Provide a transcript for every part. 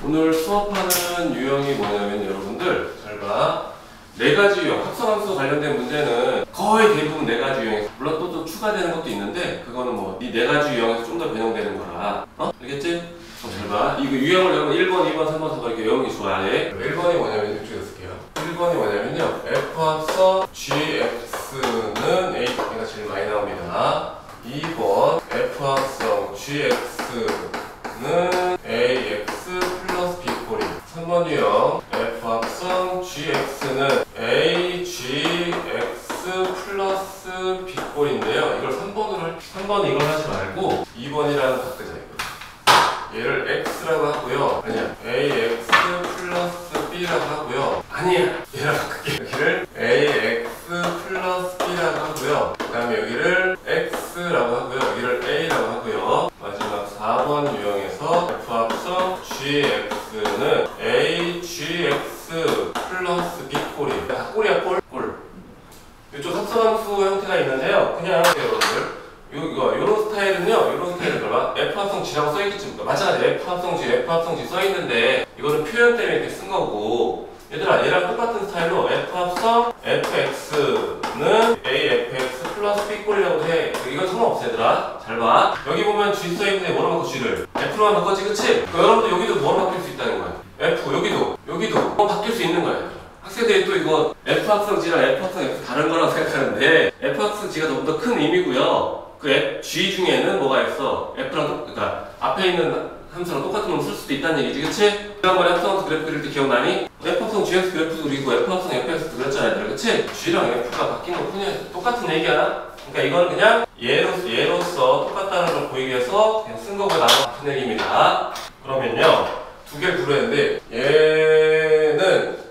오늘 수업하는 유형이 뭐냐면 여러분들 잘 봐. 네 가지 유형, 합성함수 관련된 문제는 거의 대부분 네 가지 유형이에요. 물론 또 추가되는 것도 있는데 그거는 뭐 이 네 가지 유형에서 좀 더 변형되는 거라. 알겠지? 잘 봐. 이거 유형을 여러분 1번, 2번, 3번, 4번 이렇게 외우는 게 좋아해. 1번이 뭐냐면 이쪽에 쓸게요. 1번이 뭐냐면요. F 합성 GX는 A 가 제일 많이 나옵니다. 2번 F 합성 GX는 AX 플러스 B꼴이. 3번 유형 F 합성 GX는 AGX 플러스 B꼴인데요. 이걸 3번 이걸 하지 말고 2번이라는 바꾸자. 얘를 X라고 하고요. 아니야. AX 플러스 B라고 하고요. 아니야. 얘랑 바꿀게. 여기를 AX 플러스 B라고 하고요. 그 다음에 여기를 X라고 하고요. 여기를 A라고 하고요. 마지막 4번 유형에서 F 합성 GX는 AGX 플러스 B꼴이에요. 다 꼴이야, 꼴. 이쪽 합성함수 형태가 있는데요. 그냥 여러분들. 요런 스타일은요, 요런 스타일은 봐봐. F 합성 G라고 써있겠지. 마찬가지 F 합성 G, F 합성 G 써있는데, 이거는 표현 때문에 이렇게 쓴 거고, 얘들아, 얘랑 똑같은 스타일로 F 합성 FX는 AFX 플러스 B꼴이라고 해. 이건 상관없어, 얘들아. 잘 봐. 여기 보면 G 써있는데 뭐로 바꿔, G를? F로만 바꿨지, 그치? 여러분들 여기도 뭐로 바뀔 수 있다는 거야. F, 여기도 바뀔 수 있는 거야. 학생들이 또 이거 F 합성 G랑 F 합성 F 다른 거라고 생각하는데, F 합성 G가 좀 더 큰 의미고요. 그 G 중에는 뭐가 있어? F랑 그러니까 앞에 있는 함수랑 똑같은 놈 쓸 수도 있다는 얘기지, 그치? 지난번에 합성함수 그래프 그릴 때 기억나니? F 합성 GX 그래프도 그리고 F 합성 FX도 그렸잖아, 얘들아, 그치? G랑 F가 바뀐 거 뿐이야. 똑같은 얘기야. 그러니까 이건 그냥 얘로서 똑같다는 걸 보이기 위해서 그냥 쓴 거고 나와 같은 얘기입니다. 그러면요, 두 개를 구했는데 얘는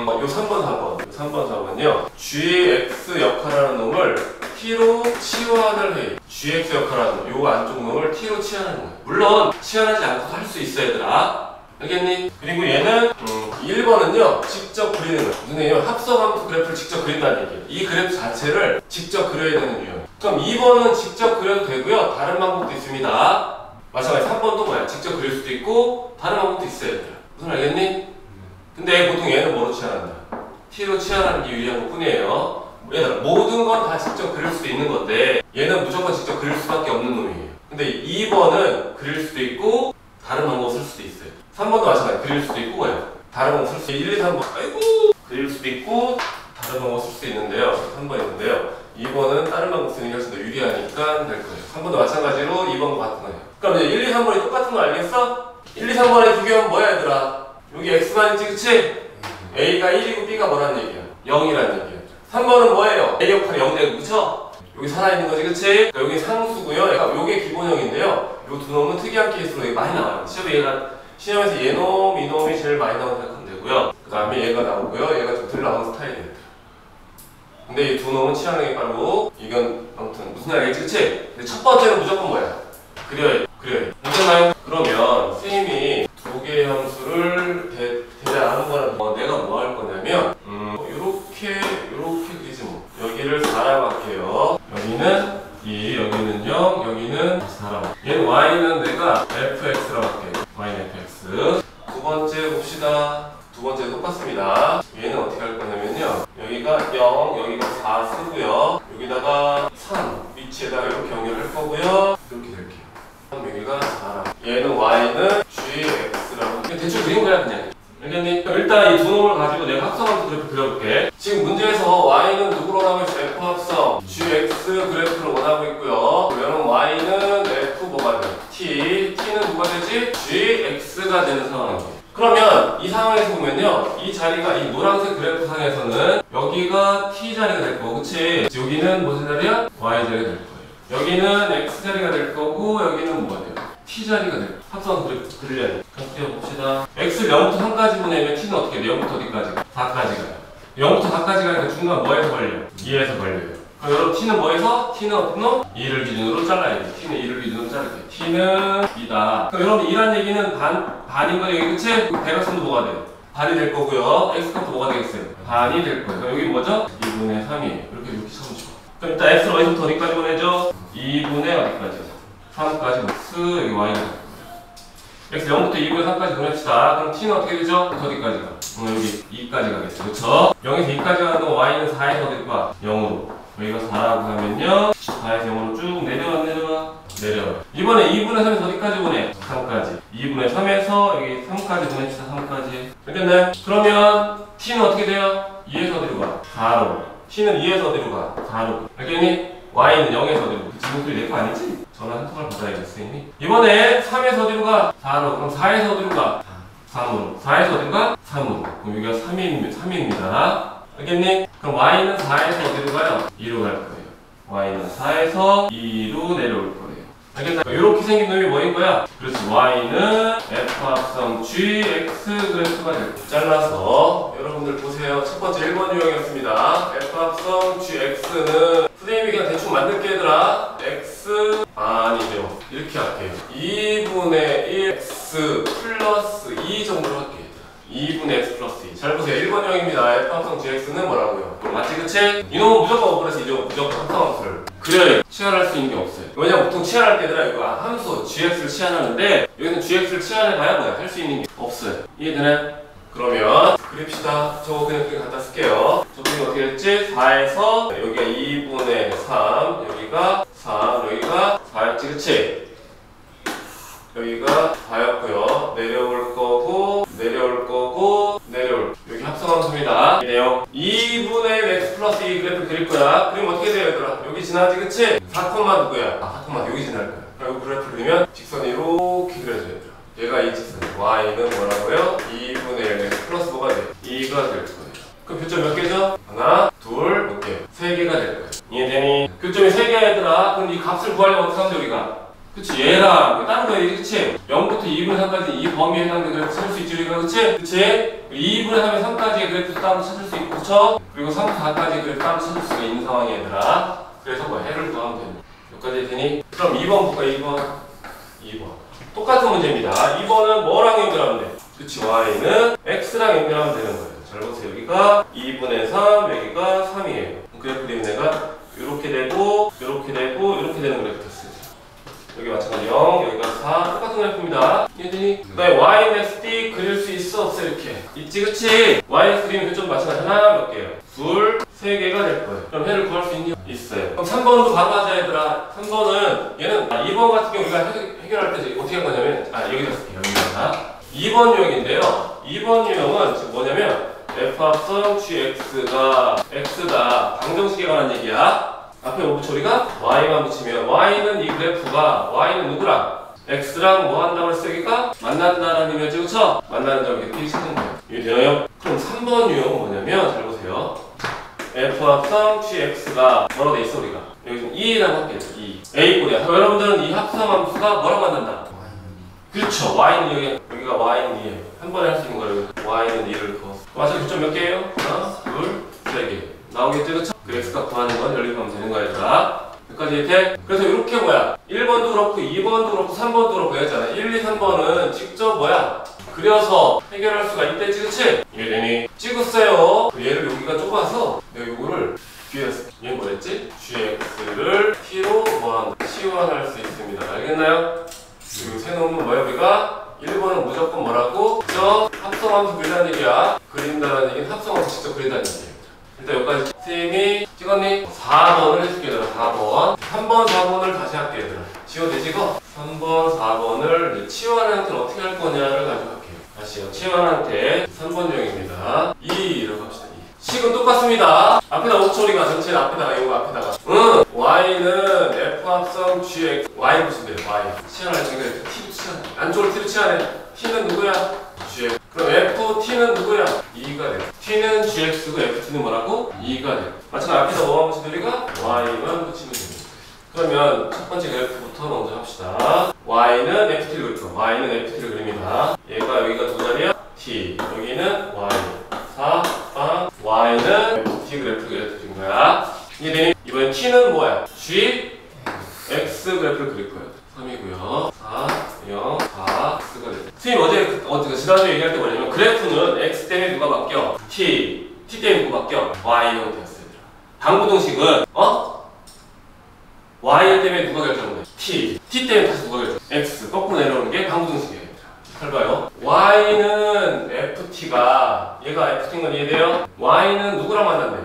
요 3번, 4번요. GX 역할하는 놈을 T로 치환을 해. GX 역할하는 요 안쪽 놈을 T로 치환하는 거야. 물론 치환하지 않고도 할 수 있어, 얘들아. 알겠니? 그리고 얘는 1번은요. 직접 그리는 거야. 무슨 얘기냐면 합성함수 그래프를 직접 그린다는 얘기예요. 이 그래프 자체를 직접 그려야 되는 유형. 그럼 2번은 직접 그려도 되고요. 다른 방법도 있습니다. 마찬가지 3번도 뭐야? 직접 그릴 수도 있고 다른 방법도 있어요, 얘들아. 무슨 알겠니? 근데 보통 얘는 뭐로 치환한다? T로 치환하는 게 유리한 것 뿐이에요. 얘들아, 모든 건 다 직접 그릴 수도 있는 건데 얘는 무조건 직접 그릴 수밖에 없는 놈이에요. 근데 2번은 그릴 수도 있고 다른 방법 쓸 수도 있어요. 3번도 마찬가지 그릴 수도 있고 뭐예요? 다른 방법 쓸 수도 있고 1, 2, 3번 아이고 그릴 수도 있고 다른 방법 쓸 수도 있는데요. 3번 있는데요. 2번은 다른 방법 쓰는 게 훨씬 더 유리하니까 될 거예요. 3번도 마찬가지로 2번과 같은 거예요. 그럼 이제 1, 2, 3번이 똑같은 거 알겠어? 1, 2, 3번의 비교하면 뭐야, 얘들아? 여기 X만 있지, 그치? A가 1이고 B가 뭐라는 얘기야? 0이라는 얘기야. 3번은 뭐예요? A 역할이 0되고, 그쵸? 여기 살아있는 거지, 그치? 그러니까 여기 상수고요. 요게 기본형인데요. 요 두 놈은 특이한 케이스로 여기 많이 나와요. 시험에서 얘놈, 이놈이 제일 많이 나온다고 생각하면 되고요. 그 다음에 얘가 나오고요. 얘가 좀 덜 나오는 스타일이에요. 근데 이 두 놈은 치환하기 빠르고, 이건 아무튼 무슨 말이겠지, 그치? 근데 첫 번째는 무조건 뭐야? 그려야 돼. 괜찮나요? 그러면 선생님이 두 개의 함수를 대략하는 거는 내가 뭐 할 거냐면 요렇게 그리지 뭐. 여기를 4라고 할게요. 여기는 2, 여기는 0, 여기는 4라고. 얘는 y는 내가 fx라고 할게요. y는 fx. 두 번째 봅시다. 두 번째 똑같습니다. 얘는 어떻게 할 거냐면요. 여기가 0, 여기가 4 쓰고요. 여기다가 3 위치에다가 이렇게 연결할 거고요. 이렇게 될게요. 여기가 4라고. 얘는 y는 gx라고. 대충 그린 거야, 그냥. 알겠니? 일단 이 두 놈을 가지고 내가 합성함수 그래프 그려볼게. 지금 문제에서 y는 누구로 원하고 있어? f 합성 gx 그래프를 원하고 있고요. 그러면 y는 f 뭐가 돼? t는 누가 되지? gx가 되는 상황이에요. 그러면 이 상황에서 보면요, 이 자리가 이 노란색 그래프 상에서는 여기가 t 자리가 될 거고, 그치? 여기는 무슨 자리야? y 자리가 될 거예요. 여기는 x 자리가 될 거고, 여기는 뭐가 돼요? t 자리가 돼요. 합성 그래프 그려야 돼. 그럼 봅시다. x를 0부터 3까지 보내면 t는 어떻게 돼요? 0부터 어디까지? 4까지 가요. 0부터 4까지 가니까 중간 뭐에서 걸려요? 2에서 걸려요. 그럼 여러분 t는 뭐에서? t는 어떤 놈? 2를 기준으로 잘라야 돼. t는 2를 기준으로 자르게. t는 2다. 그럼 여러분 2란 얘기는 반인 거예요. 여기 그치? 대각선도 뭐가 돼요? 반이 될 거고요. x값도 뭐가 되겠어요? 반이 될 거예요. 그럼 여기 뭐죠? 2분의 3이에요. 이렇게 쳐면 좋아. 그럼 일단 x를 어디서부터 어디까지 보내죠? 2분의 어디까지? 3까지 여기 y가 될 거예요. x 0부터 2분의 3까지 보냅시다. 그럼 t는 어떻게 되죠? 어디까지 가? 여기 2까지 가겠죠. 그쵸? 0에서 2까지 가는 동안 y는 4에서 어디로 가? 0으로. 여기가 4라고 하면요 4에서 0으로 쭉 내려와. 이번에 2분의 3에서 어디까지 보내? 3까지. 2분의 3에서 여기 3까지 보냅시다. 3까지. 알겠나요? 그러면 t는 어떻게 돼요? 2에서 어디로 가? 4로. t는 2에서 어디로 가? 4로. 알겠니? y는 0에서 어디로 가? 지금 소리 내 거 아니지? 전화 한 통을 받아야겠어, 선생님이. 이번에 3에서 어디로 가? 4로. 그럼 4에서 어디로 가? 3으로. 4에서 어디로 가? 3으로. 그럼 여기가 3입니다. 알겠니? 그럼 y는 4에서 어디로 가요? 2로 갈 거예요. y는 4에서 2로 내려올 거예요. 알겠나? 이렇게 생긴 놈이 뭐인 거야? 그렇지. y는 f 합성 gx 그래프가 될 거예요. 잘라서 여러분들 보세요. 첫 번째 1번 유형이었습니다. f 합성 gx는 선생님이 그냥 대충 만들게 얘들아. x 아니죠. 이렇게 할게요. 2분의 1 x 플러스 2 정도로 할게요. 2분의 x 플러스 2. 잘 보세요. 1번 유형입니다. f 합성 gx는 뭐라고요? 맞지 그치? 이놈은 무조건 오버레스이죠. 무조건 합성함수를 그래 치환할 수 있는 게 없어요. 왜냐면 보통 치환할 때들아 이거 함수 gx를 치환하는데 여기는 gx를 치환해봐야 뭐야? 할 수 있는 게 없어요. 이해되나요? 그러면 그립시다. 저거 그냥 갖다 쓸게요. 저 그림 어떻게 됐지? 4에서 여기가 2분의 3 여기가 3 여기가 4였지 그치? 여기가 4였고요. 내려올 거고 여기 합성함수입니다. 이 내용 2분의 1 x 플러스 2 그래프 그릴 거야. 그럼 어떻게 돼요 얘들아? 여기 지나지 그치? 4, 누구야? 4, 여기 지날 거야. 그리고 그래프 그리면 직선이 이렇게 그려져야 돼요. 얘가 이 직선 y는 뭐라고요? 2분의 1 x 플러스 뭐가 돼? 2가 될 거예요. 그럼 교점 몇 개죠? 하나, 둘, 몇 개? 3개가 될 거예요. 이해되니? 교점이 3개야 얘들아. 그럼 이 값을 구하려면 어떻게 하면 돼 우리가? 그치 얘랑 다른 거야 그치? 0부터 2분의 3까지 이 범위에 해당되는 그래프 찾을 수 있지 우리가 그치? 그치? 2분의 3에 3까지의 그래프 따로 찾을 수 있고 그쵸? 그리고 3부터 4까지 그래프 따로 찾을 수가 있는 상황이 얘들아. 그래서 뭐 해를 구하면 되는 여기까지 되니? 그럼 2번 볼까? 2번 똑같은 문제입니다. 2번은 뭐랑 연결하면 돼? 그치 y는 x랑 연결하면 되는 거예요. 잘 보세요. 여기가 2분의 3 여기가 3이에요. 그래프 그리면 내가 이렇게 되고 이렇게 되는 그래프 됐어요. 여기 마찬가지 0, 여기가 4 똑같은 그래프입니다. 이해되니? 그 다음에 y는 xd 그릴 수 있어 없어? 이렇게 있지 그치? yx 그리면 교점 마찬가지 하나 몇 개요? 둘, 3개가 될 거예요. 그럼 해를 구할 수 있니? 있어요. 그럼 3번도 바로 하자 얘들아. 3번은 얘는 2번 같은 경우 우리가 해결할 때 어떻게 한 거냐면 여기다 쓸게요. 여기다가 2번 유형인데요. 2번 유형은 지금 뭐냐면 f 합성 gx가 x다. 방정식에 관한 얘기야. 앞에 뭐 붙여 우리가? y만 붙이면 y는 이 그래프가 y는 누구랑? x랑 뭐 한다고 했어 여기가? 만난다라는 의미였지 그쵸? 만나는 점을 이렇게 찾는 거예요. 이해되나요? 그럼 3번 유형은 뭐냐면 잘 보세요. f 합성 gx가 뭐라고 돼 있어 우리가? 여기 좀 2라고 할게요. 2 a꼴이야. 여러분들은 이 합성함수가 뭐라고 만난다? 그렇죠. y는 여기가 y는 2예요. 한 번에 할 수 있는 거예요. y는 2를 그어. 맞아 교점 몇 개예요? 하나, 둘, 3개. 나오겠죠 그쵸? 그 x가 구하는 건 연립하면 되는 거야 얘들아. 여기까지 돼? 그래서 이렇게 뭐야 1번도 그렇고 2번도 그렇고 3번도 그렇고 했잖아. 1, 2, 3번은 직접 뭐야 그려서 해결할 수가 있댔지 그치? 이해되니? 찍었어요. 얘를 여기가 좁아서 내가 요거를 뒤에 얘 뭐랬지? gx를 t로 뭐한다? 치환할 수 있습니다. 알겠나요? 그리고 세놓으면 뭐야 우리가? 1번은 무조건 뭐라고? 직접 합성함수 그린다는 얘기야. 그린다는 얘기는 합성함수 직접 그린다는 얘기야. 일단 여기까지 선생님이 찍었니? 4번을 해줄게 얘들아. 4번 3번 4번을 다시 할게 얘들아. 지워되지 이거? 3번 4번을 치환 형태는 어떻게 할 거냐를 가져갈게요. 다시요. 치환 형태 3번 유형입니다. 2라고 합시다. 2 식은 똑같습니다. 앞에다 5초리가 전체 앞에다가 이거 앞에다가 y는 f 합성 gx y 보시면 돼요. y 치환할 때 t로 치환해. 안쪽으로 t로 치환해. t는 누구야? gx. 그럼 ft는 누구야? 2가 돼. t는 gx고 ft는 뭐라고? 2가 돼. 마찬가지 앞에다 뭐만 붙이면 우리가 y만 붙이면 됩니다. 그러면 첫 번째 그래프부터 먼저 합시다. y는 ft를 그리죠. y는 ft를 그립니다. 얘가 여기가 두 자리야? t. 여기는 y. 4, 빵. y는 ft 그래프를 그린 거야. 이해되니? 이번엔 t는 뭐야? g, x 그래프를 그릴 거예요. 3이고요. 4, 0, 4, x가 됐어요. 선생님 어제 지난주에 얘기할 때 뭐냐면 그래프는 x 때문에 누가 바뀌어? t 때문에 누가 바뀌어? y형 되었어요. 방부등식은 y 때문에 누가 결정돼? t 때문에 다시 누가 결정? x 거꾸로 내려오는 게 방부등식이에요. 잘 봐요. y는 ft가 얘가 ft인 건 이해돼요? y는 누구랑 만난대?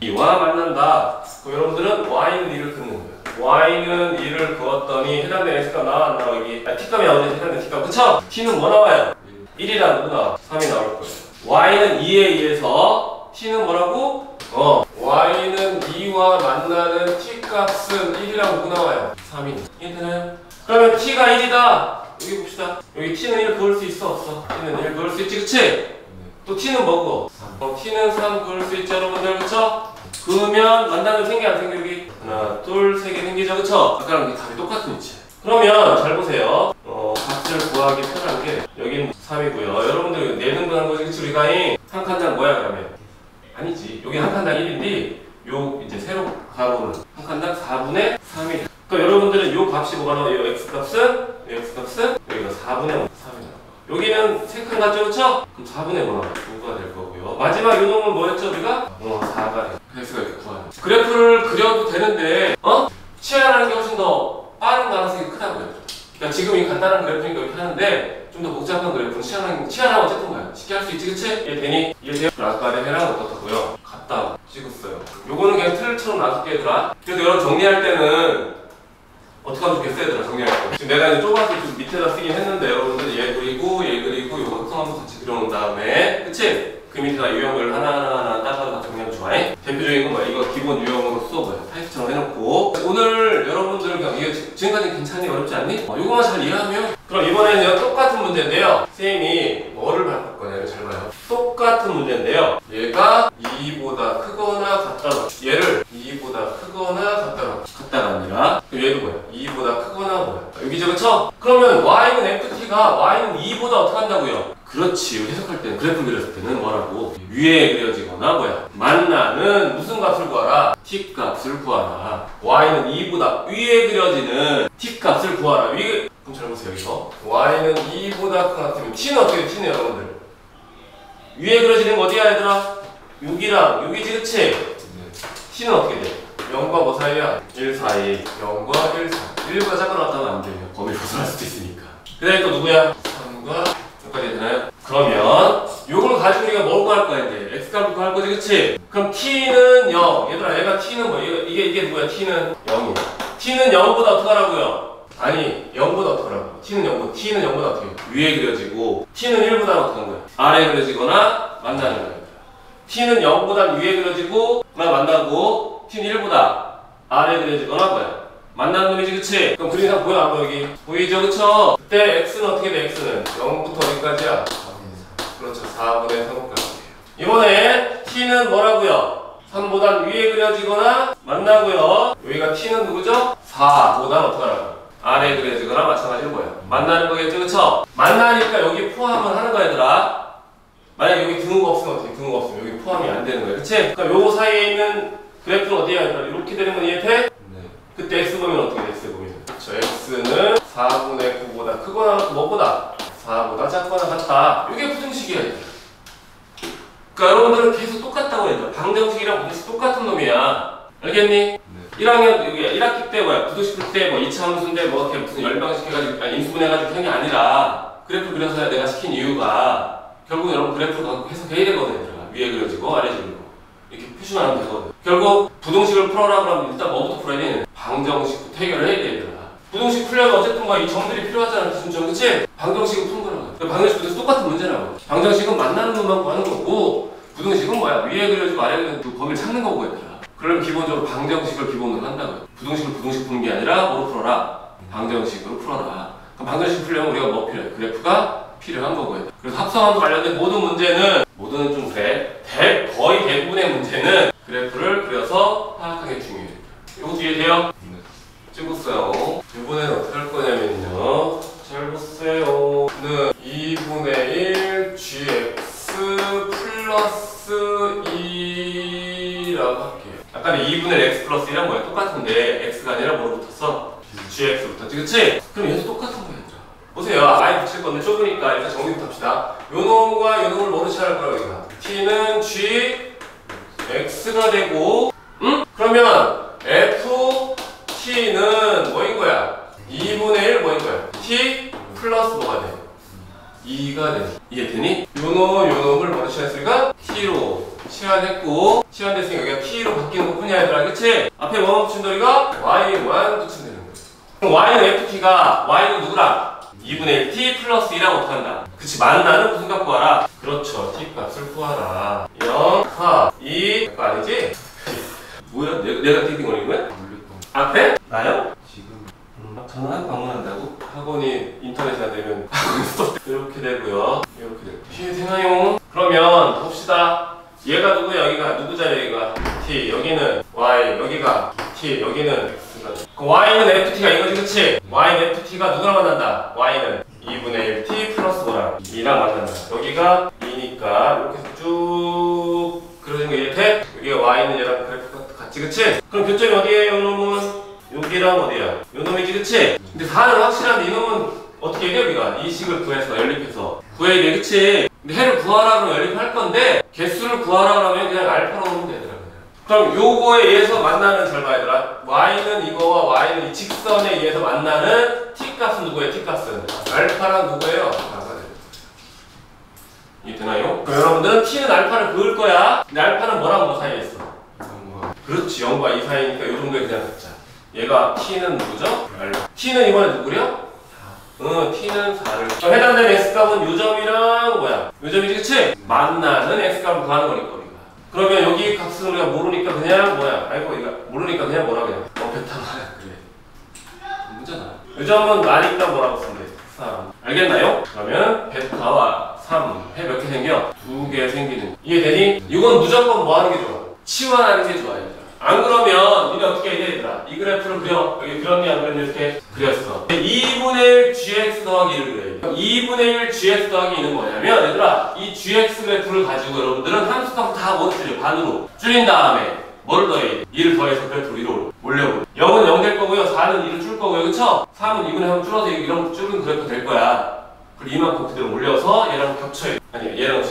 2와 만난다. 그럼 여러분들은 y는 2를 긋는 거예요. y는 2를 그었더니 해당되는 x값 나와 안 나와? 여기 t값이 나오지. 해당되는 t값 그쵸? t는 뭐 나와요? 1이랑 누구 나와? 3이 나올 거예요. y는 2에 의해서 t는 뭐라고? y는 2와 만나는 t값은 1이라고 누구 나와요? 3이. 이해되나요? 그러면 t가 1이다. 여기 봅시다. 여기 t는 1 그을 수 있어 없어? t는 1 그을 수 있지 그치? 또 t는 뭐고? t는 3 그을 수 있죠 여러분들 그쵸? 그러면 만나는 생기 안 생기 여기? 하나 둘 세 개 생기죠 그쵸? 아까랑 답이 똑같은 위치. 그러면 잘 보세요. 값을 구하기 편한 게 여기는 3이고요. 여러분들 내등분한 거지 그치? 우리가 한 칸당 뭐야 그러면? 아니지. 여기 한 칸당 1인데 요 이제 세로 가로는 한 칸당 4분의 3이. 그러니까 여러분들은 요 값이 뭐가 나와요? 요 x값은 여기가 4분의 3이 나와요. 여기는 세 칸 같죠 그쵸? 그럼 4분의 5 나와요. 5가 될 거고요. 마지막 요 놈은 뭐였죠 우리가? 4가 돼요. x가 이렇게 구하는. 그래프를 그려도 되는데 치환하는 게 훨씬 더 빠른 가능성이 크다고요. 그러니까 지금 이 간단한 그래프니까 이렇게 하는데 좀 더 복잡한 그래프는 치환하면 어쨌든 뭐야? 쉽게 할 수 있지 그치? 이해되니? 이해돼요? 아까 해랑 어떻다고요? 같다 찍었어요. 요거는 그냥 틀처럼 놔둘게 얘들아. 그래서 여러분 정리할 때는 어떻게 하면 좋겠어 얘들아 정리할 때. 지금 내가 이제 좁아서 좀 밑에다 쓰긴 했는데 여러분들 얘 그리고 요거 합성하면서 같이 그려놓은 다음에 그치? 그 밑에다 유형을 하나하나 따라서 정리하면 좋아. 대표적인 건 뭐야? 이거 기본 유형으로 써봐요. 타입처럼 해놓고 오늘 여러분들 그냥 이게 지금까지 괜찮니? 어렵지 않니? 요거만 잘 이해하면 그럼 이번에는 똑같은 문제인데요. 선생님이 뭐를 바꿀 거냐면 잘 봐요. 똑같은 문제인데요. 얘가 2보다 크거나 같다가 얘를 2보다 크거나 같다가 아니라 그럼 얘도 뭐야? 2보다 크거나 뭐야? 여기죠 그쵸? 그러면 y는 ft가 y는 2보다 어떻게 한다고요? 그렇지. 해석할 때는 그래프 그렸을 때는 뭐라고? 위에 그려지거나 뭐야? 만나는 무슨 값을 구하라? t 값을 구하라. y는 2보다 위에 그려지는 t 값을 구하라. 그럼 잘 보세요 여기서 y는 2보다 큰 같으면 t는 어떻게 돼? t는 여러분들 위에 그려지는 거 어디야 얘들아? 6이랑 6이지 그치? t는 어떻게 돼? 0과 뭐 사이야? 1 사이 0과 1 사이 1보다 작거나 같다면 안 돼요. 범위 벗어날 수도 있으니까. 그 다음에 또 누구야? 3과 여기까지 되나요? 그러면 요걸 가지고 우리가 뭘 구할 거야 이제 x값을 구할 거지 그치? 그럼 t는 0 얘들아 얘가 t는 뭐 이게 누구야? t는 0이야. t는 0보다 어떻게 하라고요? 아니 0보다 어떻게 하라고? t는 0보다 어떻게 해? 위에 그려지고 t는 1보다 어떻게 하는 거야? 아래에 그려지거나 만나는 거야. t는 0보다 위에 그려지고 만나고 t는 1보다 아래에 그려지거나 뭐야? 만나는 놈이지 그치? 그럼 그림상 보여 안 보여 여기? 보이죠 그쵸? 그때 x는 어떻게 돼? x는 0부터 어디까지야? 4분의 3. 그렇죠 4분의 3까지. 이번에 t는 뭐라고요? 3보다 위에 그려지거나 만나고요. 여기가 t는 누구죠? 4보다 어떻게 하라고? 아래에 그려지거나 마찬가지로 뭐야? 만나는 거겠죠 그쵸? 만나니까 여기 포함을 하는 거야 얘들아. 만약 여기 등호가 없으면 어떻게? 등호가 없으면 여기 포함이 안 되는 거야 그치? 그러니까 요거 사이에 있는 그래프는 어디야 얘들아? 이렇게 되는 건 이해돼? 그때 x 보면 어떻게 돼? x 보면 그렇죠. x는 4분의 9보다 크거나 뭐보다? 4보다 작거나 같다. 이게 부등식이야. 그러니까 여러분들은 계속 똑같다고 해요. 방정식이랑 부등식 똑같은 놈이야. 알겠니? 네. 1학년 여기 1학기 때 뭐야? 부등식 풀 때 뭐 2차 함수인데 뭐 이렇게 무슨 열방식 해가지고 인수분해가지고 한 게 아니라 그래프 그려서 내가 시킨 이유가 결국 여러분 그래프를 갖고 해석해야 되거든 얘들아. 위에 그려지고 아래 그려지고 이렇게 표시만 하면 되거든. 결국 부등식을 풀어라 그러면 일단 뭐부터 풀어야 돼? 방정식부터 해결을 해야 돼 얘들아. 부등식 풀려면 어쨌든 뭐 이 점들이 필요하잖아 기준점 그치? 방정식은 푸는 거라고. 방정식부터 똑같은 문제라고. 방정식은 만나는 것만 구하는 거고 부등식은 뭐야? 위에 그려지고 아래 그려지고 그 범위를 찾는 거고 얘들아. 그러면 기본적으로 방정식을 기본으로 한다고요. 부등식을 부등식 푸는 게 아니라 뭐로 풀어라? 방정식으로 풀어라. 그럼 방정식 풀려면 우리가 뭐 필요해? 그래프가 필요한 거고요. 그래서 합성함수 관련된 모든 문제는 모두는 좀 그래. 거의 대부분의 문제는 그래프를 그려서 파악하는 게 중요해요. 이거 뒤에 돼요? 네. 찍었어요. 이번에는 어떻게 할 거냐면요. 잘 보세요. 는 2분의 1 gx 플러스 2라고 할게요. 아까는 2분의 x 플러스 1랑 뭐야? 똑같은데 x가 아니라 뭐로 붙었어? gx로 붙었지 그치? 그럼 얘도 똑같은 거야. 보세요. i 붙일 건데 좁으니까 일단 정리부터 합시다. 요 놈과 요 놈을 뭐로 취할 거야 여기가? t는 g x가 되고 그러면 f t는 뭐인 거야? 2분의 1 뭐인 거야? t 플러스 뭐가 돼? 2가 되니 이해되니? 요놈을 뭐로 치환했으니까 t로 치환했고 치환됐으니까 여기가 t로 바뀌는 것 뿐이야 얘들아 그치? 앞에 원어 붙인 도리가 y1 붙이면 되는 거야. 그럼 y는 ft가 y는 누구랑? 2분의 1 t 플러스 2랑 어떻게 한다? 그치 만나는 무슨 값 구하라? 그렇죠 t 값을 구하라 0, 4, 2 그거 아니지? 뭐야? 내가 띠딩 거리는 거야? 앞에? 나요? 지금 전화 방문한다고? 학원이 인터넷이 안 되면 학원에서 이렇게 되고요. 이렇게 되고. 이해되나요? 그러면 봅시다. 얘가 누구야? 여기가 누구자 여기가 t 여기는 y 여기가 t 여기는 그 y는 ft가 이거지 그치? y는 ft가 누구랑 만난다? y는 2분의 1 t 플러스 5랑 2랑 만난다. 여기가 2니까 이렇게 해서 쭉 그려진 거 이해돼? 여기가 y는 얘랑 그래프가 같지 그치? 그럼 교점이 어디에요 이놈은? 여기랑 어디야? 요 놈이지 그치? 근데 4는 확실한데 이놈은 어떻게 해야 돼 우리가? 이 식을 구해서 연립해서 구해야 돼 그치? 근데 해를 구하라 그러면 연립할 건데 개수를 구하라 그러면 그냥 알파로 오면 되더라 그럼 요거에 의해서 만나는 잘 봐야 되더라 y는 이거와 y는 이 직선에 의해서 만나는 t값은 누구예요? t값은 알파랑 누구예요? 이해되나요? 그럼 여러분들은 t는 알파를 그을 거야 근데 알파는 뭐랑 뭐 사이에 있어? 그렇지 0과 2 사이니까 요 정도에 그냥 갖자 얘가 t는 누구죠? t는 이번에 누구려? t는 4를 해당되는 x값은 요 점이랑 뭐야? 요 점이지 그치? 만나는 x값을 구하는 거니까 우리가 그러면 여기 값은 우리가 모르니까 그냥 뭐야? 아이고 우리가 모르니까 그냥 뭐라 그냥 베타가 그래 문제나 요 점은 나니까 뭐라고 쓰면 돼? 3 알겠나요? 그러면 베타와 3 해 몇 개 생겨? 2개 생기는 이해되니? 이건 무조건 뭐 하는 게 좋아? 치환하는 게 좋아요 안 그러면 니네 어떻게 해야 돼 얘들아? 이 그래프를 그려 여기 그렸니 안 그렸니 이렇게 그렸어 2분의 1 gx 더하기 1을 그려요 2분의 1 gx 더하기 2는 뭐냐면 얘들아 이 gx 그래프를 가지고 여러분들은 함수값을 다 못 줄여 반으로 줄인 다음에 뭐를 더해? 2를 더해서 그래프로 위로 올려버려 0은 0 될 거고요 4는 2를 줄 거고요 그쵸? 3은 2분의 3 줄어서 이런 줄은 그래프 될 거야 그리고 이만큼 그대로 올려서 얘랑 겹쳐야 돼 아니 얘랑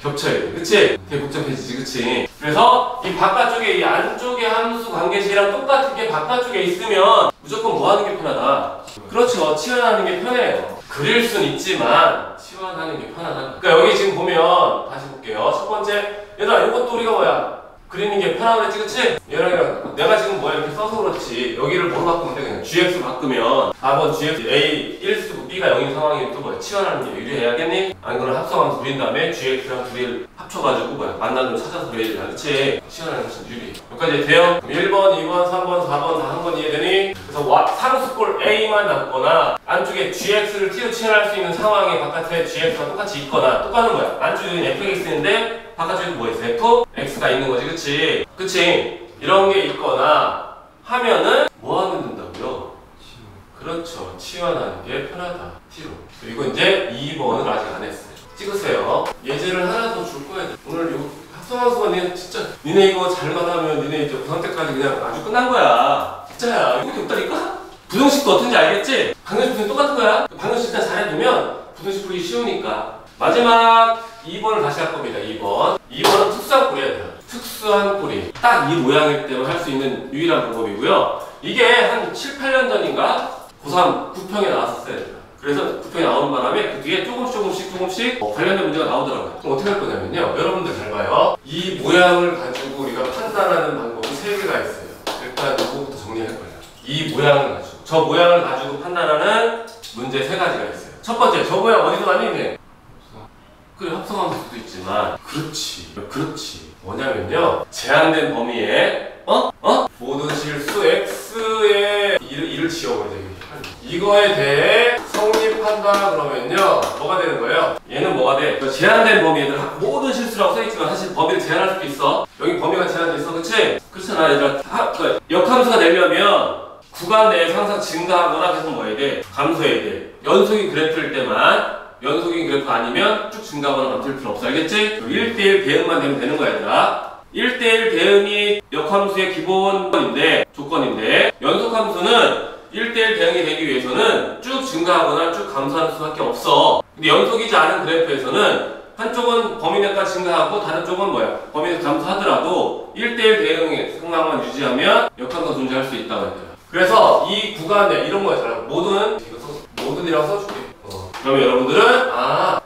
겹쳐야 돼 그치? 되게 복잡해지지 그치? 그래서 이 바깥쪽에 이 안쪽에 함수 관계식이랑 똑같은 게 바깥쪽에 있으면 무조건 뭐 하는 게 편하다? 그렇죠 치환하는 게 편해요 그릴 순 있지만 치환하는 게 편하다 그러니까 여기 지금 보면 다시 볼게요 첫 번째 얘들아 이것도 우리가 뭐야? 그리는 게 편하고 그랬지 그치? 얘랑 내가 지금 뭐야 이렇게 써서 그렇지 여기를 뭐로 바꾸면 돼 그냥 gx 바꾸면 4번 gx a 1 쓰고 b가 0인 상황이면 또 뭐야 치환하는 게 유리해야겠니? 안 그러면 합성하면서 그린 다음에 gx랑 둘이 합쳐가지고 뭐야 만나는 걸 찾아서 그려야 되잖아 그치? 치환하는 것은 유리해 여기까지 돼요? 그럼 1번, 2번, 3번, 4번 다 한 번 이해되니? 그래서 상수꼴 a만 남거나 안쪽에 gx를 t로 치환할 수 있는 상황에 바깥에 gx가 똑같이 있거나 똑같은 거야 안쪽에 fx인데 바깥쪽에 뭐 있어? fx가 있는 거지 그치? 그치? 이런 게 있거나 하면은 뭐 하면 된다고요? 그렇죠 치환하는 게 편하다 t로 그리고 이제 2번을 아직 안 했어요 찍으세요 예제를 하나 더 줄 거야 오늘 요 합성함수가 니네 진짜 니네 이거 잘만 하면 니네 이제 고3 때까지 그냥 아주 끝난 거야 진짜야 이거 없다니까? 부등식도 어떤지 알겠지? 방정식 부등식 똑같은 거야 방정식 일단 잘해두면 부등식 풀기 쉬우니까 마지막 2번을 다시 할 겁니다 2번은 특수한 꼴이야 특수한 꼴이 딱 이 모양일 때만 할 수 있는 유일한 방법이고요 이게 한 7, 8년 전인가 고3 9평에 나왔었어요 그래서 9평에 나오는 바람에 그 뒤에 조금씩 관련된 문제가 나오더라고요 그럼 어떻게 할 거냐면요 여러분들 잘 봐요 이 모양을 가지고 우리가 판단하는 방법이 3개가 있어요 일단 이거부터 정리할 거예요 이 모양을 가지고 저 모양을 가지고 판단하는 문제 3가지가 있어요 첫 번째 저 모양 어디서 나뉘네 그래 합성하면 수도 있지만 그렇지 뭐냐면요 제한된 범위에 모든 실수 x의 1을 지워버리자 이거에 대해 성립한다 그러면요 뭐가 되는 거예요? 얘는 뭐가 돼? 제한된 범위들 모든 실수라고 써있지만 사실 범위를 제한할 수도 있어 여기 범위가 제한돼 있어 그치? 그렇잖아 얘들아 역함수가 되려면 구간 내에서 항상 증가하거나 계속 뭐 해야 돼? 감소해야 돼 연속인 그래프일 때만 연속인 그래프 아니면 쭉 증가하거나 감소할 필요 없어 알겠지? 1대1 대응만 되면 되는 거야 얘들아 1대1 대응이 역함수의 기본인데 조건인데 연속함수는 1대1 대응이 되기 위해서는 쭉 증가하거나 쭉 감소하는 수밖에 없어 근데 연속이지 않은 그래프에서는 한쪽은 범위 내가 증가하고 다른 쪽은 뭐야? 범위 내가 감소하더라도 1대1 대응의 상황만 유지하면 역함수가 존재할 수 있다고 했더라 그래서 이 구간에 이런 거 있잖아 모든이라고 써줄게 그러면 여러분들은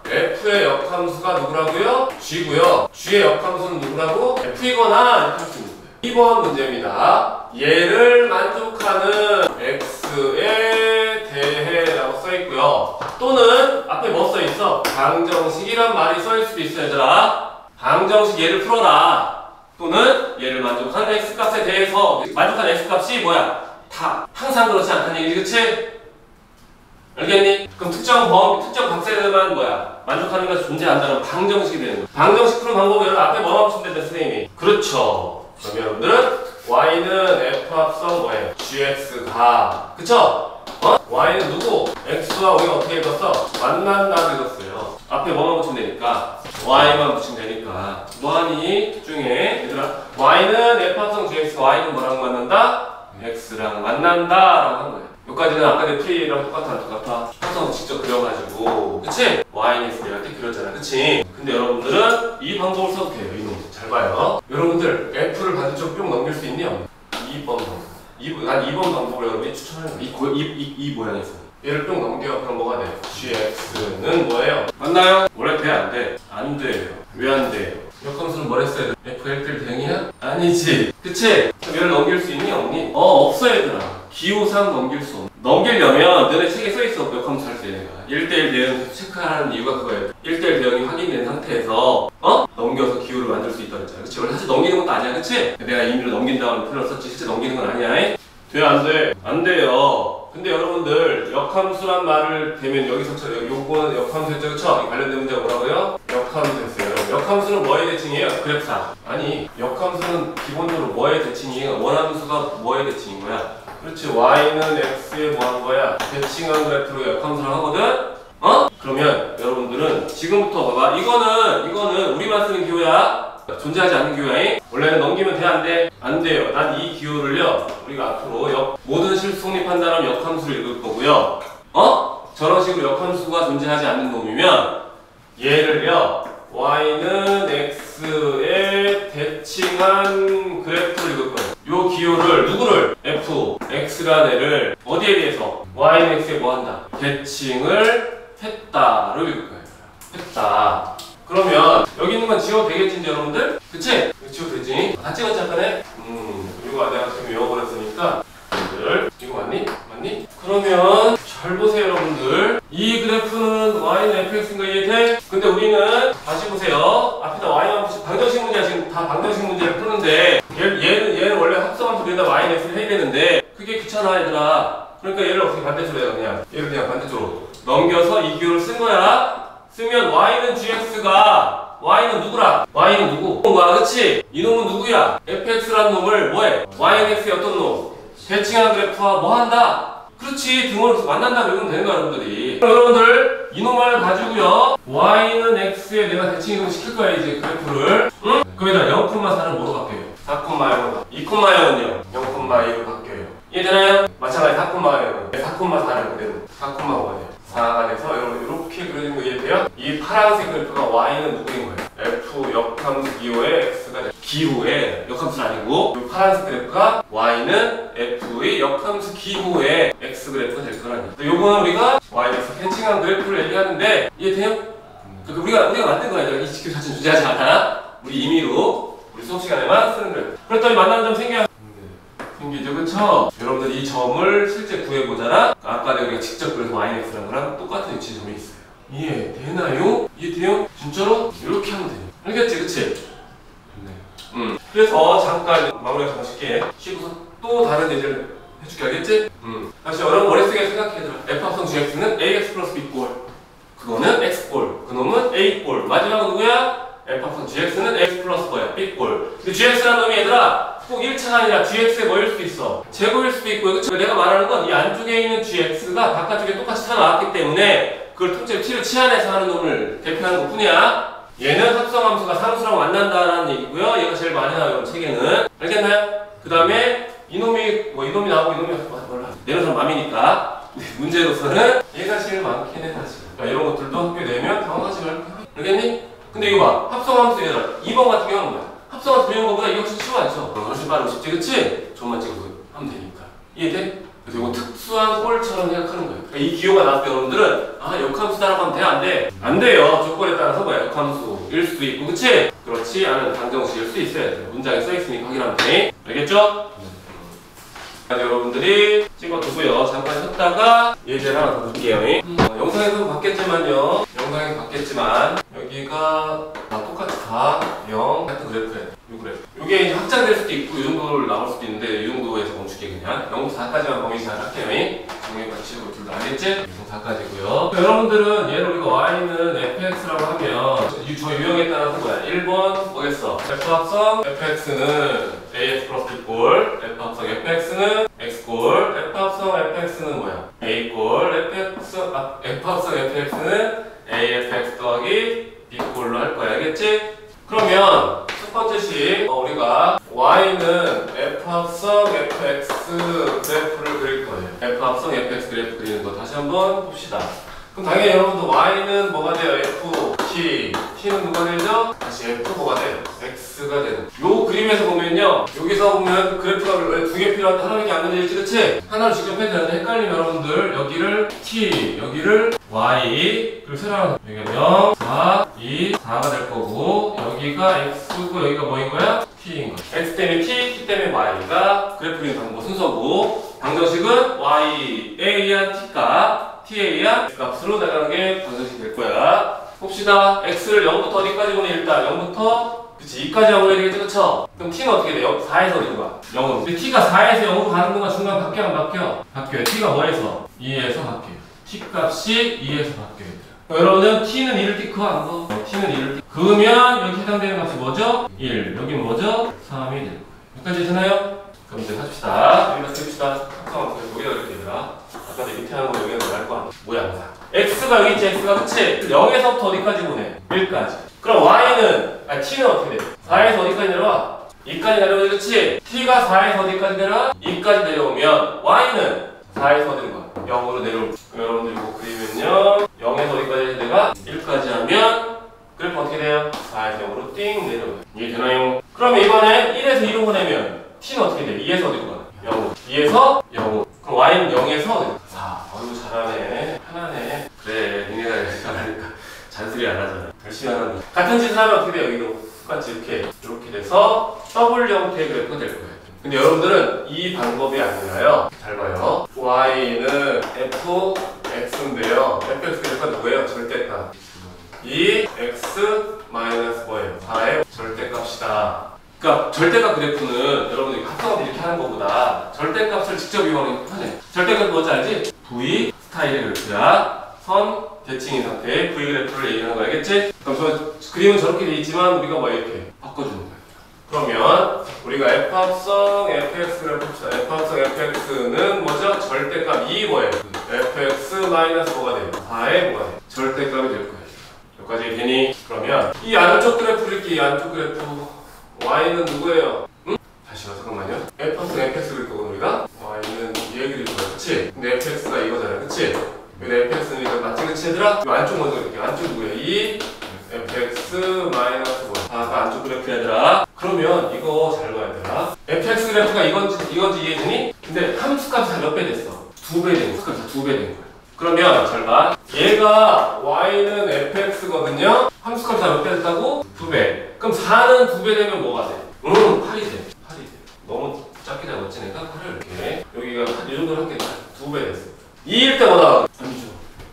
F의 역함수가 누구라고요? G고요. G의 역함수는 누구라고? F이거나 이렇게 할 수 있는 거예요. 2번 문제입니다. 얘를 만족하는 X에 대해 라고 써있고요. 또는 앞에 뭐 써있어? 방정식이란 말이 써있을 수도 있어 얘들아. 방정식 얘를 풀어라. 또는 얘를 만족하는 X값에 대해서 만족하는 X값이 뭐야? 다 항상 그렇지 않다는 얘기지, 그치? 알겠니? 그럼 특정 값에만 뭐야? 만족하는 것이 존재한다는 방정식이 되는 거야. 방정식 푸는 방법은 여러분 앞에 뭐만 붙이면 된다, 선생님이. 그렇죠. 그럼 여러분들은 Y는 F 합성 뭐예요? GX가. 그쵸? Y는 누구? X와 우리가 어떻게 읽었어? 만난다고 읽었어요. 앞에 뭐만 붙이면 되니까 Y만 붙이면 되니까 뭐하니? 중에 얘들아 Y는 F 합성 GX가 Y는 뭐랑 만난다? X랑 만난다 라고 한 거예요. 여기까지는 아까 내 P랑 똑같아. 합성 직접 그려가지고 그치? Y는 X 내가 때 그렸잖아, 그치? 근데 여러분들은 이 방법을 써도 돼요. 이놈 잘 봐요. 여러분들 F를 반대쪽 뿅 넘길 수 있니? 2번 방법. 난 2번 방법을 여러분이 추천하는 거예요. 이 모양에서 얘를 뿅 넘겨. 그럼 뭐가 돼? GX는 뭐예요? 맞나요? 원래 돼? 안 돼? 안 돼요. 왜 안 돼요? 역함수는 뭘 했어야 돼? F가 1대1 대응이야? 아니지. 그치? 그럼 얘를 넘길 수 있니? 없니? 없어 얘들아. 기호상 넘길 수 없어. 넘기려면 너네 책에 써있어. 역함수 할 때 내가 1대1 대응 체크하라는 이유가 그거예요. 1대1 대응이 확인된 상태에서 넘겨서 기호를 만들 수 있다 그랬잖아. 그치? 원래 사실 넘기는 것도 아니야, 그치? 내가 임의로 넘긴다고 표현을 썼지 실제 넘기는 건 아니야. 돼? 안 돼? 안 돼요. 근데 여러분들 역함수란 말을 대면 여기서처럼 요거는 역함수였죠, 그쵸? 관련된 문제가 뭐라고요? 역함수였어요. 역함수는 뭐의 대칭이에요? 그래프상. 아니, 역함수는 기본적으로 뭐의 대칭이에요? 원함수가 뭐의 대칭인 거야? 그렇지, Y는 X에 뭐 한 거야? 대칭한 그래프로 역함수를 하거든? 그러면 여러분들은 지금부터 봐봐. 이거는 우리만 쓰는 기호야. 존재하지 않는 기호야. 원래는 넘기면 돼, 안 돼? 안 돼요. 난 이 기호를요, 우리가 앞으로 모든 실수 성립한다면 역함수를 읽을 거고요. 저런 식으로 역함수가 존재하지 않는 놈이면 얘를요, Y는 X에 대칭한 그래프를 읽을 거예요. 요 기호를, 누구를? F, X라는 애를 어디에 대해서? Y는 X에 뭐 한다? 대칭을 했다로 읽을 거예요. 했다. 그러면 여기 있는 건 지워도 되겠지, 여러분들? 그치? 지워도 되지? 다 찍었지, 아까네? 이거 내가 지금 외워버렸으니까 여러분들 이거 맞니? 맞니? 그러면 잘 보세요, 여러분들. 이 그래프는 Y는 fx인가 이해돼? 근데 우리는 다시 보세요. 앞에다 Y만 붙이 방정식 문제야. 지금 다 방정식 문제를 푸는데 얘는 원래 합성함수 위에다 Y는 x를 해야 되는데 그게 귀찮아, 얘들아. 그러니까 얘를 어떻게 반대쪽으로 해요? 얘를 그냥 반대쪽으로 넘겨서 이 기호를 쓴 거야. 쓰면 Y는 GX가 Y는 누구라? Y는 누구? 뭐야, 그치? 이놈은 누구야? fx라는 놈을 뭐해? Y는 x의 어떤 놈? 대칭한 그래프와 뭐 한다? 그렇지, 등호를 만난다 그러면 되는 거야, 여러분들이. 여러분들 이놈을 가지고요, Y는 x에 내가 대칭 이동 시킬 거야, 이제 그래프를. 응? 그러면 0,4를 뭐로 바뀌어요? 4,0로 2,0은요 0,2로 바뀌어요. 이해되나요? 마찬가지 4,0는 4,4를 그대로 4,5가 돼요. 4가 돼서 여러분 이렇게 그려진 거 이해돼요? 이 파란색 그래프가 Y는 누구인 거예요? F 역함수 기호의 X가 돼요. 기호의 역함수는 아니고 이 파란색 그래프가 Y는 F의 역함수 기호의 X 그래프가 될 거라는 거예요. 요거는 우리가 Y는 X 대칭한 그래프를 얘기하는데 이해돼요? 그러니까 우리가 만든 거야. 이 지표 자체는 존재하지 않아. 우리 임의로 우리 수업 시간에만 쓰는 거예요. 그랬더니 만나는 점 생겨요. 생기죠, 그쵸? 여러분들 이 점을 실제 구해보잖아? 아까 내가 직접 그래서 Y는 거랑 똑같은 위치에 점이 있어요. 이해되나요? 이해돼요? 진짜로? 이렇게 하면 돼요. 알겠지, 그치? 네. 그래서 잠깐 마무리가 잠깐 쉽고서 또 다른 예제를 해줄게, 알겠지? 다시 여러분 머릿속에 생각해줘. F합성 GX는 AX 플러스 B꼴, 그거는 X꼴, 그놈은 A꼴. 마지막은 누구야? F합성 GX는 X 플러스 뭐야? B꼴. 근데 GX라는 놈이 얘들아 꼭 1차가 아니라 GX의 뭐일 수도 있어? 제곱일 수도 있고, 그쵸? 내가 말하는 건 이 안쪽에 있는 GX가 바깥쪽에 똑같이 다 나왔기 때문에 그걸 통째로 T를 치환해서 하는 놈을 대표하는 것 뿐이야. 얘는 합성함수가 상수랑 만난다라는 얘기고요. 얘가 제일 많이 나와요, 책에는. 알겠나요? 그 다음에 이놈이 나오고 이놈이 몰라. 내는 사람 맘이니까. 문제로서는 얘가 제일 많긴 해, 사실. 그러니까 이런 것들도 학교에 내면 당황하지 말고. 알겠니? 근데 이거 봐. 합성함수 얘들아. 2번 같은 경우는 뭐야? 합성함수 배우는 것보다 이게 훨씬 쉬워, 안 쉬워? 훨씬 빠르고 쉽지, 그치? 점만 찍어서 하면 되니까. 이해돼? 그래서 이건 특수한 꼴처럼 생각하는 거예요. 그러니까 이 기호가 나왔을 때 여러분들은 아 역함수다라고 하면 돼? 안 돼? 안 돼요. 조건에 따라서 뭐야? 역함수일 수도 있고 그치? 그렇지 않은 방정식일 수도 있어야 돼. 문장에 써있으니까 확인하면 돼. 알겠죠? 여러분들이 찍어두고요. 잠깐 쉬었다가 예제를 하나 더 볼게요. 영상에서 봤겠지만요. 영상에서 봤겠지만 여기가 똑같이 4, 0 같은 그래프예요. 요 그래프. 요게 이제 확장될 수도 있고 이 정도를 나올 수도 있는데 이 정도에서 멈추게 그냥 0부터 4까지만 범위 제한할게요. 정의과 치고 둘 다 알겠지? 0부터 4까지고요. 여러분들은 얘를 우리가 y는 fx라고 하면 저 유형에 따라서 뭐야? 1번 뭐겠어? f 합성 fx는 ax 플러스 b꼴, f 합성 fx는 x꼴, f 합성 fx는 뭐야? a꼴, f 합성 fx는 afx 더하기 b꼴로 할 거야. 알겠지? 그러면 첫 번째 식 우리가 y는 f 합성 fx 그래프를 그릴 거예요. f 합성 fx 그래프 그리는 거 다시 한번 봅시다. 그럼 당연히 여러분도 y는 뭐가 돼요? f, t, t는 누가 되죠? 다시 f 뭐가 돼요? x가 되는. 요 그림에서 보면요, 여기서 보면 그래프가 왜 두 개 필요한데 하나밖에 안 그려지지, 그렇지? 하나로 직접 해도 되는데 헷갈리면 여러분들 여기를 t, 여기를 y, 그리고 세로로 여기가 0, 4, 2, 4가 될 거고 여기가 x고 여기가 뭐인 거야? t인 거야. x 때문에 t 때문에 y가 그래프 그리는 방법 순서고 방정식은 y에 의한 t값 t에 의한 x값으로 나가는 게 방정식이 될 거야. 봅시다. x를 0부터 어디까지 보내? 일단 0부터 그치 2까지 보내야 되겠지, 그쵸? 그럼 t는 어떻게 돼요? 4에서 어디로 가? 0으로. 근데 t가 4에서 0으로 가는 동안 중간 바뀌어 안 바뀌어? 바뀌어요. t가 뭐에서? 2에서 바뀌어요. t 값이 2에서 바뀌어요. 여러분은 t는 1을 띠고 안 거? t는 1을 띠고 그러면 여기 해당되는 값이 뭐죠? 1. 여기는 뭐죠? 3이 될 거예요. 여기까지 되나요? 그럼 이제 합시다. 여기다 씁시다. 합성한 거 여기다 이렇게 얘들아. 아까 내 밑에 하는 거 여기다 나갈 거 아니야? 뭐야 항상. x가 여기 있지, x가 그치? 0에서부터 어디까지 보내? 1까지. 그럼 y는, t는 어떻게 돼? 4에서 어디까지 내려와? 2까지 내려오지, 그치? t가 4에서 어디까지 내려와? 2까지 내려오면 y는 4에서 어디로 가? 0으로 내려올. 그럼 여러분들 이거 그리면요, 0에서 어디까지 내가 1까지 하면 그래프 어떻게 돼요? 4에서 0으로 띵 내려와요. 이해되나요? 그럼 이번엔 1에서 2로 보내면 t는 어떻게 돼? 2에서 어디로 가? 0으로. 2에서 0으로. 그럼 y는 0에서 어디로 가? 4. 어이구 잘하네. 편하네. 그래, 니네가 이렇게 잘하니까 잔소리 안 하잖아. 열심히 하는 거. 같은 짓을 하면 어떻게 돼요? 여기도 똑같이 이렇게 돼서 더블 형태의 그래프가 될 거예요. 근데 여러분들은 이 방법이 아니라요. 잘 봐요. y는 f, x인데요. fx 그래프가 누구예요? 절대값. 이 x 마이너스 뭐예요? 4의 절대값이다. 그러니까 절대값 그래프는 여러분들이 합성을 이렇게 하는 것보다 절대값을 직접 이용하는 게 편해. 절대값 뭔지 알지? v 스타일의 그래프야. 선 대칭인 상태의 v 그래프를 얘기하는 거 알겠지? 그럼 저 그림은 저렇게 돼 있지만 우리가 뭐 이렇게 바꿔주는 거예요. 그러면 우리가 f 합성 fx 그래프 봅시다. f 합성 fx는 뭐죠? 절대값 2 뭐예요? fx 마이너스 뭐가 돼요? 4의 뭐가 돼요? 절대값이 될 거예요. 여기까지 되니? 그러면 이 안쪽 그래프를 이렇게 이 안쪽 그래프 y는 누구예요? 응? 다시 봐 잠깐만요. f 합성 fx 그릴 거고 우리가 y는 얘 그릴 거야, 그치? 근데 fx가 이거잖아, 그치? 여기 fx는 이거 맞지, 그치 얘들아? 이 안쪽 먼저 이렇게 안쪽 누구야? 이 fx 마이너스 4가 안쪽 그래프 얘들아. 그러면 이거 잘 봐야 되나? fx 그래프가 이건지 이해되니? 근데 함수값이 다 몇 배 됐어? 2배 된 거. 함수값이 다 2배 된 거야. 그러면 잘 봐. 얘가 y는 fx거든요? 함수값이 다 몇 배 됐다고? 2배. 그럼 4는 2배 되면 뭐가 돼? 8이 돼. 8이 돼. 너무 작게 잡았지니까 8을 이렇게. 여기가 이 정도로 할게 2배 됐어. 2일 때 뭐다? 아니죠.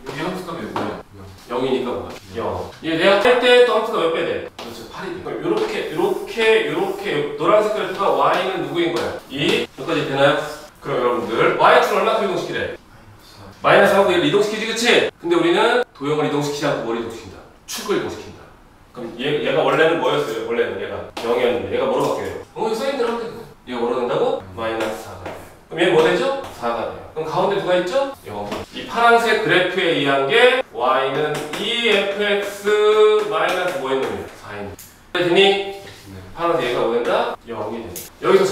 여기 함수값이 뭐야? 0이니까 뭐야? 0. 얘 내가 할 때 또 함수가 몇 배 돼? 그렇죠. 8이 돼. 요렇게 노란색 그래프가 y는 누구인 거야? 2. 여기까지 되나요? 그럼 여러분들 y축을 얼마큼 이동시키래? 마이너스 하고 얘를 이동시키지, 그치? 근데 우리는 도형을 이동시키지 않고 뭘 이동시킨다? 축을 이동시킨다. 그럼 얘가 원래는 뭐였어요? 원래는 얘가 0이었는데 얘가 뭐로 바뀌어요? 이거 써있는 대로 하면 얘가 뭐로 된다고? 마이너스 4가 돼요. 그럼 얘는 뭐 되죠? 4가 돼요. 그럼 가운데 누가 있죠? 0. 이 파란색 그래프에 의한 게 y는 2fx 마이너스 뭐인 놈이에요? 4인. 되니? 파란색 얘가 뭐 된다? 0이 된다. 여기서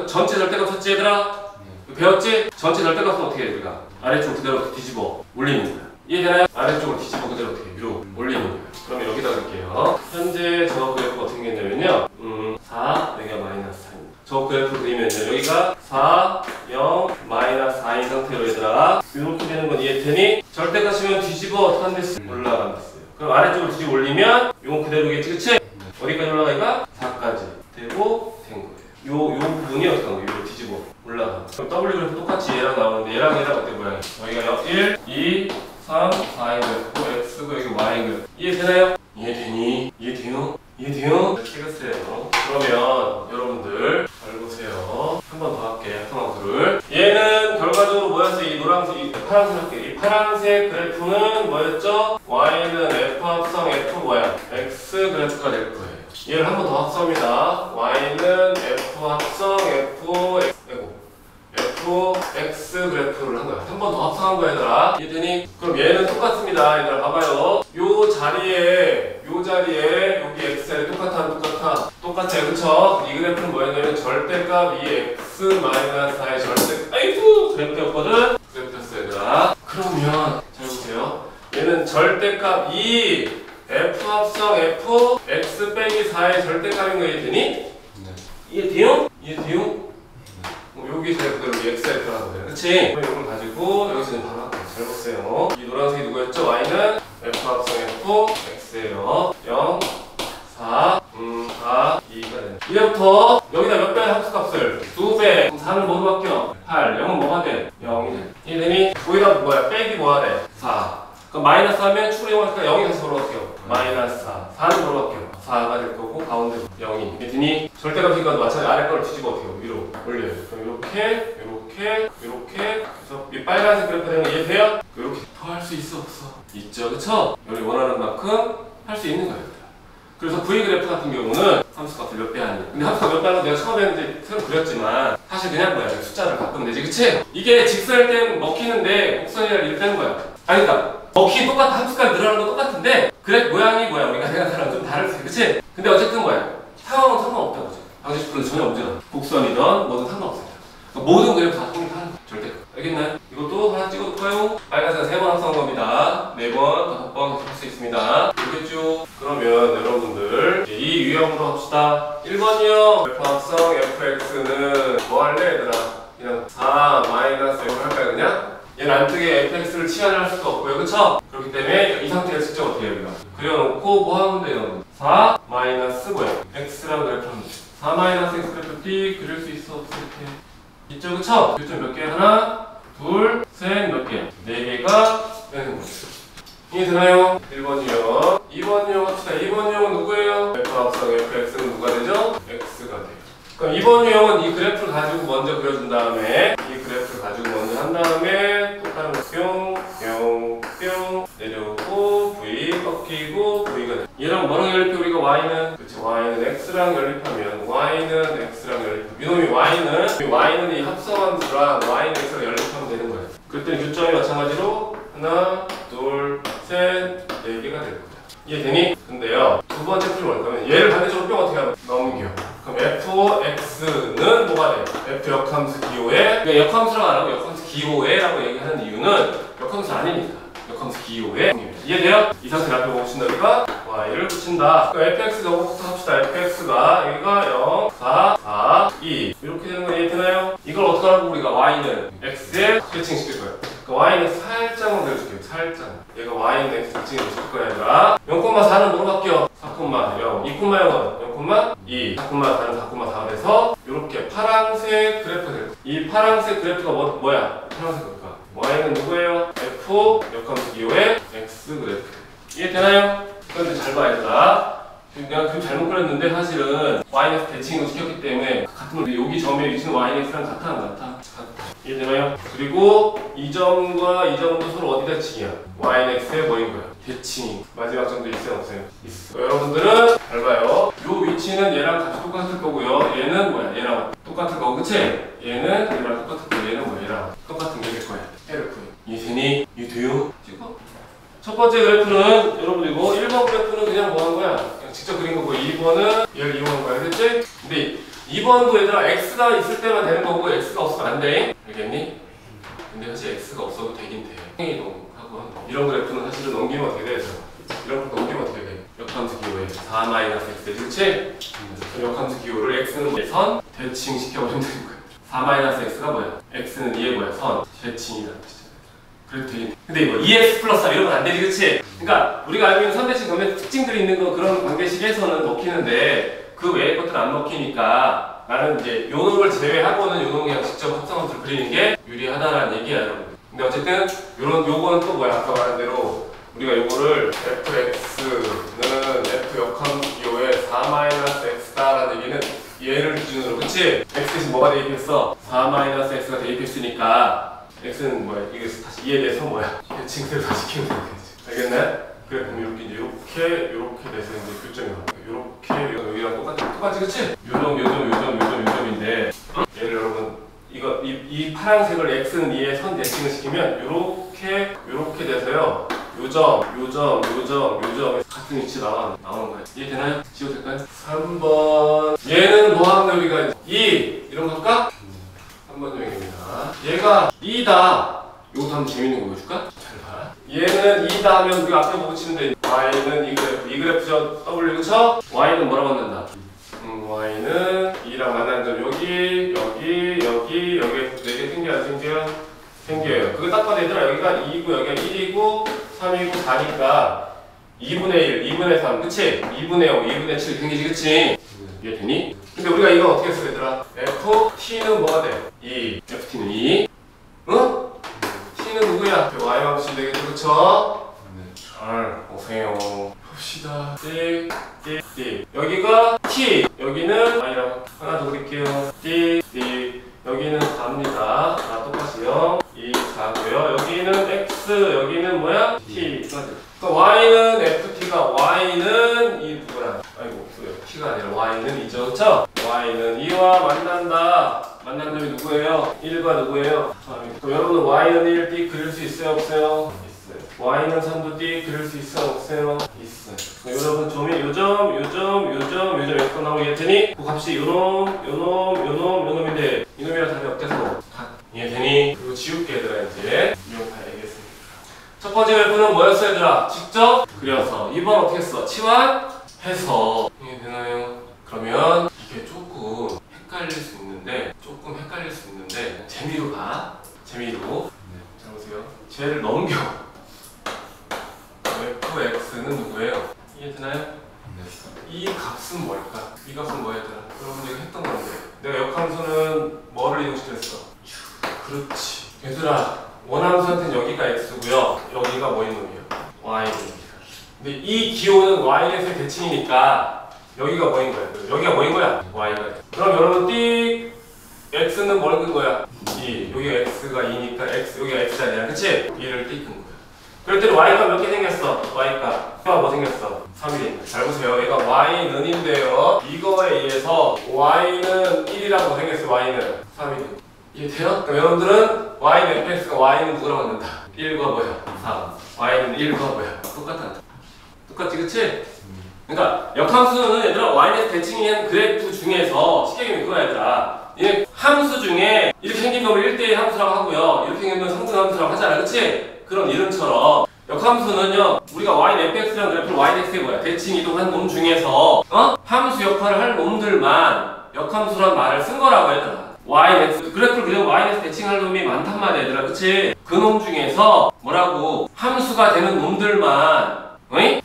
전체 절대값 쳤지 얘들아? 배웠지? 전체 절대값은 어떻게 해 우리가? 아래쪽 그대로 뒤집어 올리는 거야. 이해되나요? 아래쪽을 뒤집어 그대로 어떻게 위로 올리는 거야. 그러면 여기다 넣을게요. 현재 저 그래프가 어떻게 생겼냐면요. 4, 여기가 마이너스 4입니다. 저 그래프 그리면요. 여기가 4, 0, 마이너스 4인 그대로겠지, 그치? 어디까지 올라가니까 4까지 되고 된 거예요. 요 부분이 어떻게 한 거예요? 이거 뒤집어 올라가. 그럼 W 그래프 똑같이 얘랑 나오는데 얘랑 어때 모양이? 여기가 1, 2, 3, 4인 그래프, X고 여기 Y인 그래프. 이해되나요? 이해되니? 이해돼요? 이해돼요? 찍으세요. 그러면 여러분들 잘 보세요. 한 번 더 할게요. 하나, 얘는 결과적으로 뭐였어? 이 노란색, 이 파란색 할게요. 이 파란색 그래프는 뭐였죠? Y는 F 합성 F 뭐야? X 그래프가 될 거예요. 얘를 한 번 더 합성합니다. Y는 F 합성 X 그래프를 한 거야. 한 번 더 합성한 거야, 얘들아. 이해되니? 그럼 얘는 똑같습니다. 얘들아, 봐봐요. 요 자리에 여기 X 자리 똑같아요. 그쵸? 이 그래프는 뭐였냐면 절대값 이 X 마이너스 4의 아이고! 그래프였거든? 그래프였어, 얘들아. 그러면, 잘 보세요. 얘는 절대값 이 F 합성 F X 빼기 4의 절대값인 거 이해되니? 네. 이해돼요? 여기 잘 그대로 X에 들어가거든요. 그치? 그럼 이걸 가지고 여기서는 바로 할게요. 잘 보세요. 이 노란색이 누구였죠? Y는 F 합성 F X예요. 0, 4, 4, 2가 되는. 이제부터 여기다 몇 배의 함수값을? 2배. 그럼 4는 뭐로 바뀌어? 8. 0은 뭐가 돼? 0이 돼. 이해되니? 거기다 뭐야? 빼기 뭐가 돼? 4. 그럼 마이너스 하면 축을 이용하니까 0이 다시 뭐로 바뀌어? 마이너스 4. 4는 뭐로 바뀌어? 4가 될 거고 가운데 0이. 이해되니? 절대값이니까 마찬가지 아래 거를 뒤집어 어떻게 위로 올려요. 그럼 이렇게 그래서 이 빨간색 그래프 되는 거 이해돼요? 이렇게 더 할 수 있어 없어? 있죠, 그쵸? 여기 원하는 만큼 할 수 있는 거예요. 그래서 V 그래프 같은 경우는 함수값을 몇 배 하는. 근데 함수값 몇 배 하는 거 내가 처음에 이제 새로 그렸지만 사실 그냥 뭐야? 숫자를 바꾸면 되지, 그치? 이게 직선일 땐 먹히는데 곡선이랑 이렇게 되는 거야. 아니 그러니까 먹히 똑같아. 함수값이 늘어나는 거 똑같은데 그래 모양이 뭐야? 우리가 생각하는 좀 다를 수 있어, 그치? 근데 어쨌든 뭐야? 상황은 상관없다고 보죠. 방정식분은 전혀 문제가 곡선이든 뭐든 상관없어요. 그러니까 모든 그래프 다 통일하는 거야. 절대. 알겠나요? 이것도 하나 찍어둘까요? 빨간색 3번 합성한 겁니다. 4번, 5번 할 수 있습니다. 알겠죠? 그러면 여러분들 이 유형으로 합시다. 1번 유형 F 합성 fx는 뭐 할래 얘들아? 그냥 4 마이너스 0을 할까요 그냥? 얘는 안 뜨게 fx를 치환할 수가 없고요, 그쵸? 그렇기 때문에 이 상태에서 직접 어떻게 해요 우리가? 그려놓고 뭐 하면 돼요? 4 마이너스 뭐야? x라고 그래프 하면 돼. 4 마이너스 x 그래프 B 그릴 수 있어 없어 이렇게 있죠, 그쵸? 교점 몇 개? 하나, 둘, 셋, 몇 개? 4개가 되는 거죠. 이해되나요? 1번 유형. 2번 유형 합시다. 2번 유형은 누구예요? F 합성 fx는 누가 되죠? x가 돼요. 그럼 2번 유형은 이 그래프를 가지고 먼저 그려준 다음에 이 그래프를 가지고 먼저 한 다음에 또 다른 거 뿅 내려오고 v 꺾이고 v가 돼. 얘랑 뭐랑 연립해 우리가 y는? 그렇죠. y는 x랑 연립하면 y는 x랑 연립하면 이놈이 y는 이 합성함수랑 y는 x랑 연립하면 되는 거예요. 그랬더니 교점이 마찬가지로 하나, 둘, 셋, 4개가 될 거예요. 이해되니? 근데요 두 번째 풀이 뭘까면 얘를 반대쪽으로 뿅 어떻게 하면 넘겨. 그럼 fx는 뭐가 돼? f 역함수 기호에 그러니까 역함수라고 안 하고 역함수 기호에라고 얘기하는 이유는 역함수 아니니까 역함수 기호에 이해돼요? 이 상태를 앞에 붙인다 우리가 y를 붙인다. 그러니까 fx 너부터 합시다. fx가 여기가 0, 4, 4, 2 이렇게 되는 거 이해되나요? 이걸 어떻게 하라고 우리가 y는 x에 대칭시킬 거예요. 그러니까 y는 살짝만 그려줄게요. 살짝. 얘가 y는 x 대칭을 시킬 거야 얘들아. 0,4는 뭐로 바뀌어? 4,0, 2,0은 0,2, 4,4는 4,4가 돼서 이렇게 파란색 그래프가 될 거야. 이 파란색 그래프가 뭐야? 파란색 그래프가 y는 누구예요? f 역함수 기호의 x 그래프. 이해되나요? 그런데 잘 봐 얘들아. 내가 그림 잘못 그렸는데 사실은 y는 대칭을 시켰기 때문에 같은 걸 여기 점의 위치는 yx랑 같아 안 같아? 이해되나요? 그리고 이 점과 이 점도 서로 어디 대칭이야? yx의 뭐인 거야? 대칭. 마지막 점도 있어요 없어요? 있어. 여러분들은 잘 봐요. 요 위치는 얘랑 같이 똑같을 거고요. 얘는 뭐야? 얘랑 똑같을 거고 그치? 얘는 얘랑 똑같을 거고 얘는 뭐야? 얘랑 똑같은 게 될 거야. 해를 구해. 이해되니? 이해돼요? 찍어. 첫 번째 그래프는 여러분 이거 1번 그래프는 그냥 뭐 한 거야? 그냥 직접 그린 거고 2번은 얘를 이용한 거야. 그랬지? 근데 2번도 얘들아 x가 있을 때만 되는 거고 x가 없으면 안 돼. 알겠니? 근데 사실 x가 없어도 되긴 돼. 하고 이런 그래프는 사실은 넘기면 어떻게 돼? 이런 거 넘기면 어떻게 돼? 역함수 기호에 4 마이너스 x 되지, 그치? 역함수 기호를 x는 선 대칭 시켜버리면 되는 거야. 4 마이너스 x가 뭐야? x는 2의 뭐야? 선 대칭이다. 그래도 되긴 돼. 근데 이거 2x 플러스 4 이러면 안 되지, 그치? 그러니까 우리가 알고 있는 선대식 도면의 특징들이 있는 거 그런 관계식에서는 먹히는데 그 외의 것들은 안 먹히니까 나는 이제 요 놈을 제외하고는 요 놈 그냥 직접 합성함수를 그리는 게 유리하다라는 얘기야 여러분. 근데 어쨌든 요거는 또 뭐야 아까 말한 대로 우리가 요거를 fx는 f 역함수의 4-x다라는 얘기는 얘를 기준으로 그치? x 대신 뭐가 대입했어? 4-x가 대입했으니까 x는 뭐야? 이게 다시 이에 대해서 뭐야? 대칭대로 다시 키우면 되겠지. 알겠네? 그래 그럼 이렇게 돼서 이제 교점이 나와. 이렇게 여기랑 똑같지 그치? 요점인데 얘를 여러분 이 파란색을 x는 2에 선 대칭을 시키면 요렇게 돼서요. 요점 같은 위치가 나오는 거예요. 이해되나요? 지워도 될까요? 3번 얘는 뭐하는 여기가 2 이런 거 할까? 3번 정의입니다. 얘가 2다. 요것도 한번 재밌는 거 보여줄까? 잘 봐. 얘는 2다 하면 우리가 앞에 보고 치는데 y는 이 그래프죠? W 그쵸? y는 뭐라고 만든다? y는 2랑 만나는 점 여기 4개 생겨요 안 생겨요? 생겨요. 그거 딱 봐도 얘들아 여기가 2고 여기가 1이고 3이고 4니까 2분의 1, 2분의 3 그치? 2분의 5, 2분의 7 생기지 그치? 이해되니? 근데 우리가 이거 어떻게 써 얘들아? ft는 뭐가 돼? 2 ft는 2 응? t는 누구야? y방식 되겠죠 그쵸? 잘 보세요. 봅시다. D 여기가 t 여기는 y라고 하나 더 그릴게요. D 여기는 4입니다. 똑같이 0 2 4고요. 여기는 x 여기는 뭐야? t 그러니까 y는 ft가 y는 이 누구랑 아이고 t가 아니라 y는 2죠 그쵸? y는 2와 만난다. 만난 점이 누구예요? 1과 누구예요? 3. 그럼 여러분은 y는 1 D 그릴 수 있어요 없어요? 있어요. y는 3도 D 그릴 수 있어요 없어요? 있어요. 여러분 점이 요점 이렇게 나오고 이해되니? 그 값이 요놈인데 이놈이랑 답이 어때서? 이해되니? 그리고 지울게 얘들아 이제 이용 봐야겠습니다. 첫 번째 그래프는 뭐였어 얘들아? 직접 그려서 2번 어떻게 했어? 치환해서 이해되나요? 그러면 이게 조금 헷갈릴 수 있는데 재미로 봐. 재미로. 잘 보세요. 쟤를 넘겨. fx는 누구예요? 이해되나요? 이 값은 뭘까? 이 값은 뭐야 얘들아? 여러분 이거 했던 건데 내가 역함수는 뭐를 이용시켰어? 그렇지 얘들아 원함수한테는 여기가 x고요 여기가 뭐인 놈이야? y입니다. 근데 이 기호는 y에서의 대칭이니까 여기가 뭐인 거야? 여기가 뭐인 거야? y가 돼. 그럼 여러분 띡 x는 뭘 끈 거야? 2 여기가 x가 2니까 여기가 x잖아 그치? 2를 띡 끈 거야. 그럴 때는 y가 몇 개 생겼어? y가 뭐 생겼어? 3이. 잘 보세요. 얘가 y는인데요. 이거에 의해서 y는 1이라고 생겼어요. y는 3이. 이해돼요? 그럼 여러분들은 y는 fx가 y는 누구라고 한다? 1과 뭐야? 4. y는 1과 뭐야? 똑같아. 똑같지 그치? 그러니까 역함수는 얘들아 y는 대칭인 그래프 중에서 쉽게 얘기하면 그거야 얘들아. 이 함수 중에 이렇게 생긴 놈을 1대1 함수라고 하고요. 이렇게 생긴 놈을 상등 함수라고 하잖아. 그치? 그런 이름처럼 역함수는요 우리가 y는 fx라는 그래프를 yx에 뭐야? 대칭 이동한 놈 중에서 함수 역할을 할 놈들만 역함수란 말을 쓴 거라고 얘들아. yx 그래프를 그리면 yx 대칭할 놈이 많단 말이야 얘들아. 그치? 그 놈 중에서 뭐라고? 함수가 되는 놈들만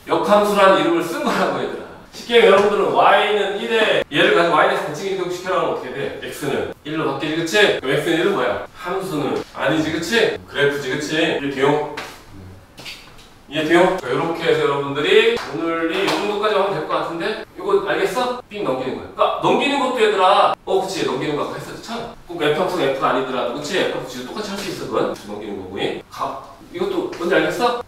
역함수라는 이름을 쓴 거라고 얘들아. 쉽게 여러분들은 y는 1에 얘를 가지고 y에서 대칭 이동시켜라면 어떻게 돼? x는 1로 바뀌지 그치? 그럼 x는 1은 뭐야? 함수는 아니지 그치? 그래프지 그치? 이해돼요? 이해돼요? 이렇게 해서 여러분들이 오늘이 이 정도까지 하면 될 것 같은데 이거 알겠어? 삥 넘기는 거야. 그러니까 넘기는 것도 얘들아 그치 넘기는 거 아까 했었지 참. 꼭 fx가 f가 아니더라도 그치? fx도 똑같이 할 수 있어 그건 넘기는 거고 이것도 뭔지 알겠어?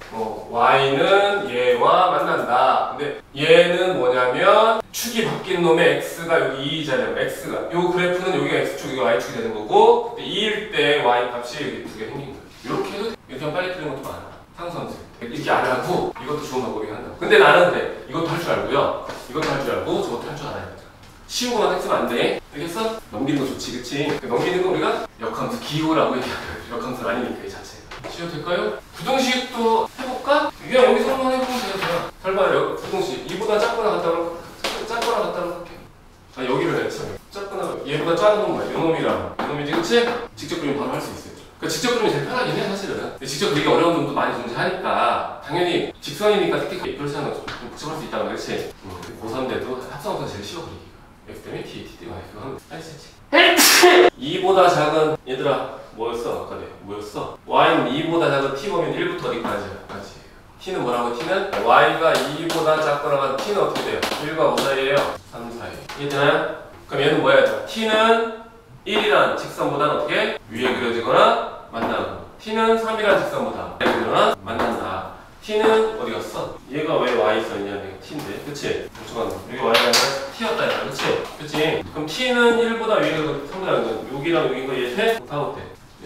y는 얘와 만난다. 근데 얘는 뭐냐면 축이 바뀐 놈의 x가 여기 2잖아요. x가 요 그래프는 여기가 x축 여기가 y축이 되는 거고 2일 때 y 값이 여기 두 개 생긴 거예요. 이렇게 해도 이렇게 하면 빨리 풀리는 것도 많아. 상수함수 이렇게 안 하고 이것도 좋은 방법이긴 한다. 근데 나는 이것도 할 줄 알고요. 이것도 할 줄 알고 저것도 할 줄 알아야 돼. 쉬운 것만 했으면 안 돼. 알겠어? 넘기는 거 좋지 그치? 넘기는 거 우리가 역함수 기호라고 얘기하는 역함수는 아니니까 이 자체. 쉬어도 될까요? 부등식도 해볼까? 그냥 여기서만 해보면 돼요. 설마 부등식 2보다 작거나 같다고 할게. 여기를 했어. 작거나 얘보다 작은 놈 뭐야? 요놈이랑 요놈이지 그치? 직접 그리면 바로 할 수 있어요. 그러니까 직접 그리면 제일 편하긴 해 사실은. 근데 직접 그리기 어려운 놈도 많이 존재하니까 당연히 직선이니까 특히 그렇지 않은 좀 복잡할 수 있다는 거지. 고3 때도 합성함수가 제일 쉬워 그리기가. x 때문에 t, t 때문에 그거 하면 알지? 2보다 작은 얘들아 뭐였어? 아까 내가 뭐였어? y는 2보다 작은 t 보면 1부터 어디까지? 까지. t는 뭐라고? t는 y가 2보다 작거나 t는 어떻게 돼요? 1과 5 사이에요. 3 사이. 이해되나요? 그럼 얘는 뭐야? t는 1이란 직선보다는 어떻게? 위에 그려지거나 만나는 t는 3이란 직선보다 위에 그려지거나 만난다. t는 어디 갔어? 얘가 왜 y 써있냐? 내가 t인데, 그치? 잠깐만, 여기 y가 아니라 t였다 했다, 그치? 그치? 그럼 t는 1보다 위에 그 3보다 여기랑 여기가 얘 돼? 다 못해.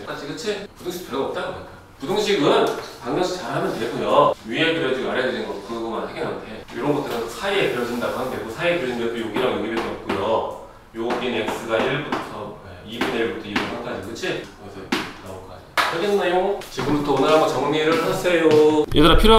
맞지, 그치? 부등식 별거 없다고 하니까. 부등식은 방정식 잘하면 되고요. 위에 그려지고 아래 그려진 거 그거만 확인하면 돼. 이런 것들은 사이에 그려진다고 하면 되고, 사이에 그려진데도 여기랑 여기밖에 없고요. 여긴 x가 1부터 2분의 1부터 2분의 3까지, 그치? 그래서 나올 거 아니야. 알겠나요? 지금부터 오늘 한번 정리를 하세요. 얘들아 필요